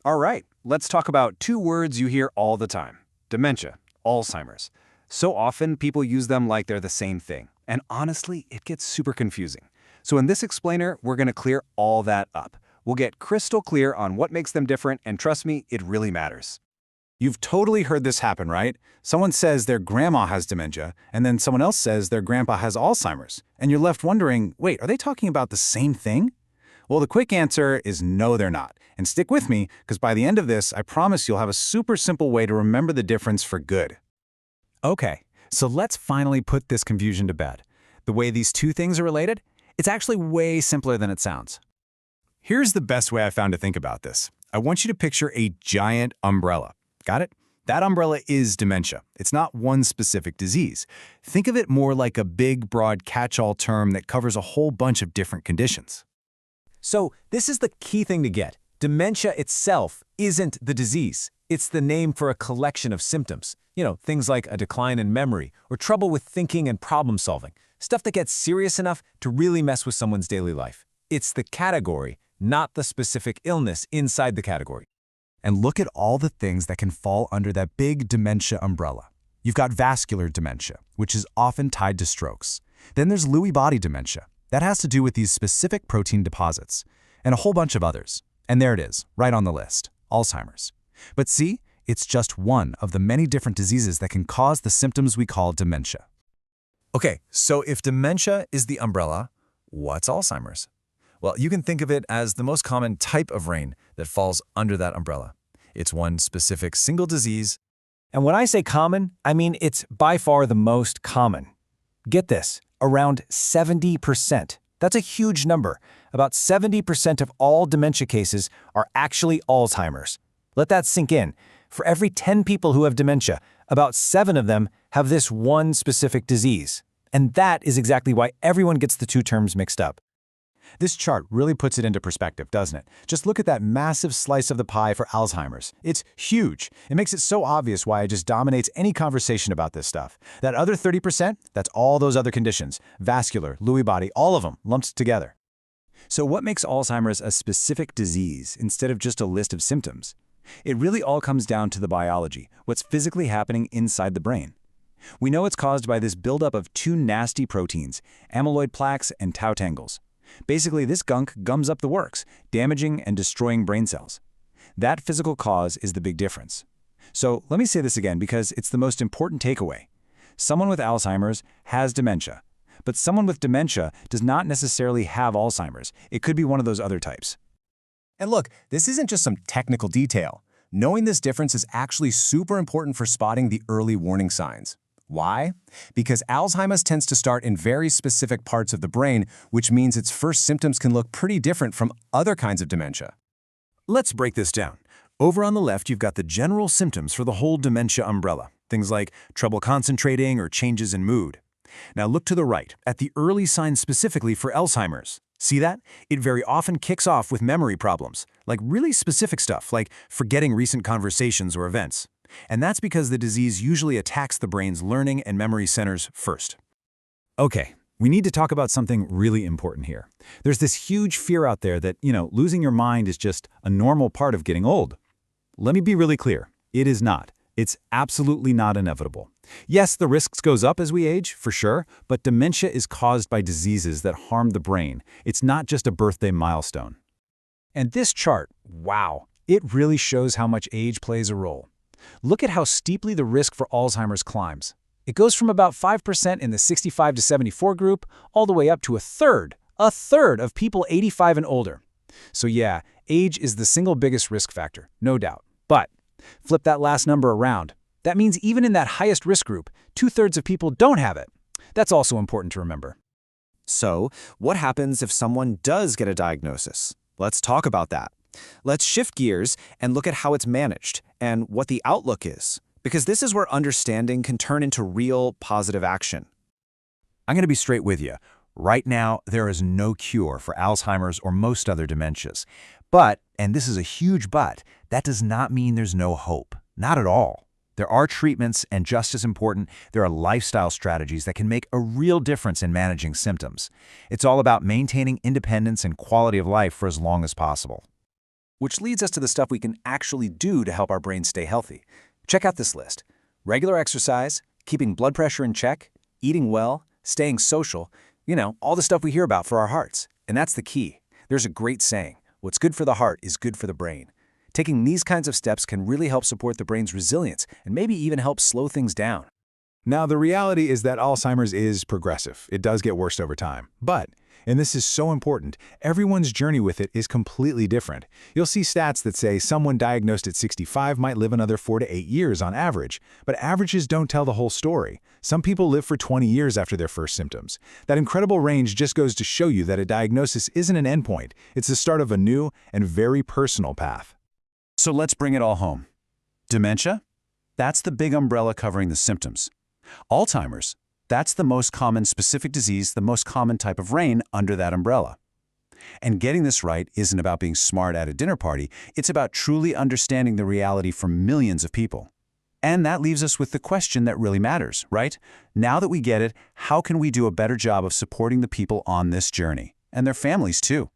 All right, let's talk about two words you hear all the time: dementia, Alzheimer's. So often people use them like they're the same thing, and honestly, it gets super confusing. So in this explainer, we're going to clear all that up. We'll get crystal clear on what makes them different, and trust me, it really matters. You've totally heard this happen, right? Someone says their grandma has dementia, and then someone else says their grandpa has Alzheimer's. And you're left wondering, wait, are they talking about the same thing? Well, the quick answer is no, they're not. And stick with me, because by the end of this, I promise you'll have a super simple way to remember the difference for good. Okay, so let's finally put this confusion to bed. The way these two things are related? It's actually way simpler than it sounds. Here's the best way I found to think about this. I want you to picture a giant umbrella. Got it? That umbrella is dementia. It's not one specific disease. Think of it more like a big, broad catch-all term that covers a whole bunch of different conditions. So this is the key thing to get. Dementia itself isn't the disease. It's the name for a collection of symptoms. Things like a decline in memory or trouble with thinking and problem solving. Stuff that gets serious enough to really mess with someone's daily life. It's the category, not the specific illness inside the category. And look at all the things that can fall under that big dementia umbrella. You've got vascular dementia, which is often tied to strokes. Then there's Lewy body dementia. That has to do with these specific protein deposits, and a whole bunch of others. And there it is, right on the list, Alzheimer's. But see, it's just one of the many different diseases that can cause the symptoms we call dementia. Okay, so if dementia is the umbrella, what's Alzheimer's? Well, you can think of it as the most common type of brain that falls under that umbrella. It's one specific single disease. And when I say common, I mean it's by far the most common. Get this, around 70%. That's a huge number. About 70% of all dementia cases are actually Alzheimer's. Let that sink in. For every 10 people who have dementia, about 7 of them have this one specific disease. And that is exactly why everyone gets the two terms mixed up. This chart really puts it into perspective, doesn't it? Just look at that massive slice of the pie for Alzheimer's. It's huge. It makes it so obvious why it just dominates any conversation about this stuff. That other 30%, that's all those other conditions. Vascular, Lewy body, all of them lumped together. So what makes Alzheimer's a specific disease instead of just a list of symptoms? It really all comes down to the biology, what's physically happening inside the brain. We know it's caused by this buildup of two nasty proteins, amyloid plaques and tau tangles. Basically, this gunk gums up the works, damaging and destroying brain cells. That physical cause is the big difference. So let me say this again because it's the most important takeaway. Someone with Alzheimer's has dementia, but someone with dementia does not necessarily have Alzheimer's. It could be one of those other types. And look, this isn't just some technical detail. Knowing this difference is actually super important for spotting the early warning signs. Why? Because Alzheimer's tends to start in very specific parts of the brain, which means its first symptoms can look pretty different from other kinds of dementia. Let's break this down. Over on the left, you've got the general symptoms for the whole dementia umbrella, things like trouble concentrating or changes in mood. Now look to the right, at the early signs specifically for Alzheimer's. See that? It very often kicks off with memory problems, like really specific stuff, like forgetting recent conversations or events. And that's because the disease usually attacks the brain's learning and memory centers first. Okay, we need to talk about something really important here. There's this huge fear out there that, losing your mind is just a normal part of getting old. Let me be really clear. It is not. It's absolutely not inevitable. Yes, the risks goes up as we age, for sure, but dementia is caused by diseases that harm the brain. It's not just a birthday milestone. And this chart, wow, it really shows how much age plays a role. Look at how steeply the risk for Alzheimer's climbs. It goes from about 5% in the 65 to 74 group all the way up to a third of people 85 and older. So yeah, age is the single biggest risk factor, no doubt. But flip that last number around. That means even in that highest risk group, 2/3 of people don't have it. That's also important to remember. So, what happens if someone does get a diagnosis? Let's talk about that. Let's shift gears and look at how it's managed and what the outlook is, because this is where understanding can turn into real positive action. I'm going to be straight with you. Right now, there is no cure for Alzheimer's or most other dementias. But, and this is a huge but, that does not mean there's no hope. Not at all. There are treatments, and just as important, there are lifestyle strategies that can make a real difference in managing symptoms. It's all about maintaining independence and quality of life for as long as possible. Which leads us to the stuff we can actually do to help our brain stay healthy. Check out this list. Regular exercise, keeping blood pressure in check, eating well, staying social, all the stuff we hear about for our hearts. And that's the key. There's a great saying, what's good for the heart is good for the brain. Taking these kinds of steps can really help support the brain's resilience and maybe even help slow things down. Now, the reality is that Alzheimer's is progressive. It does get worse over time. But, and this is so important, everyone's journey with it is completely different. You'll see stats that say someone diagnosed at 65 might live another 4 to 8 years on average. But averages don't tell the whole story. Some people live for 20 years after their first symptoms. That incredible range just goes to show you that a diagnosis isn't an endpoint. It's the start of a new and very personal path. So let's bring it all home. Dementia? That's the big umbrella covering the symptoms. Alzheimer's? That's the most common specific disease, the most common type of brain under that umbrella. And getting this right isn't about being smart at a dinner party, it's about truly understanding the reality for millions of people. And that leaves us with the question that really matters, right? Now that we get it, how can we do a better job of supporting the people on this journey? And their families too.